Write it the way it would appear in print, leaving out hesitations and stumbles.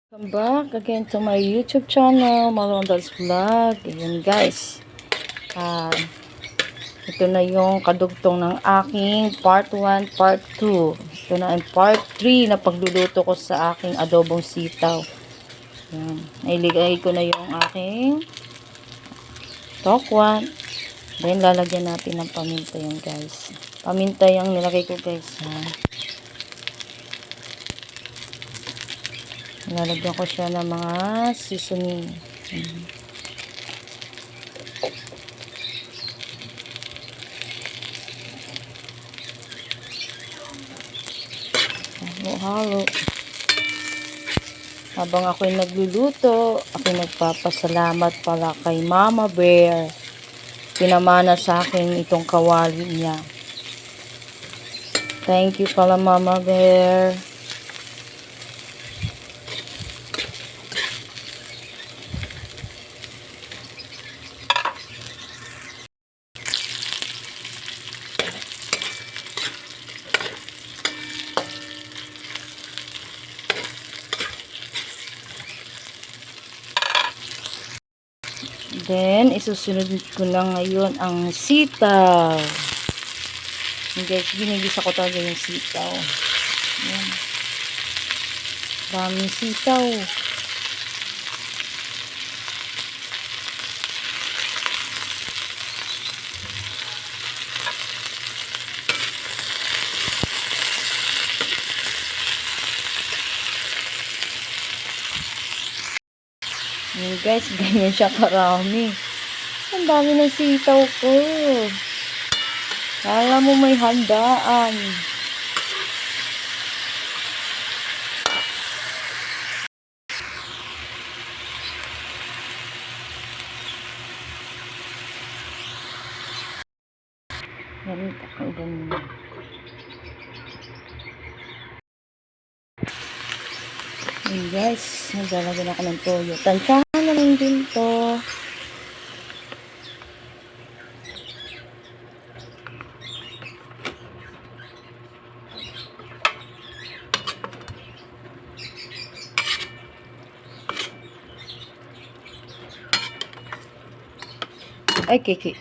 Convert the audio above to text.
Welcome back again to my YouTube channel, Malondas Vlog. Ayan guys, ito na yung kadugtong ng aking part 1, part 2. Ito na ang part 3 na pagluluto ko sa aking adobong sitaw. Ayan, nailigay ko na yung aking tokwan. Then lalagyan natin ng paminta yan guys. Paminta yung nilagay ko guys. Lalagyan ko siya ng mga seasoning. Halo-halo. Habang ako'y nagluluto, ako'y nagpapasalamat pala kay Mama Bear. Pinamana sa akin itong kawali niya. Thank you pala Mama Bear. Then, isusunod ko na ngayon ang sitaw. Guys, ginigisa ko talaga yung sitaw. Ayan. Daming sitaw. Ayan guys, ganyan siya karami. Ang dami ng sitaw ko. Kala mo may handaan. Yan, ganyan. Ayan guys, naglalagyan ako ng toyo. Tansyahan na lang din to. Ay, kiki.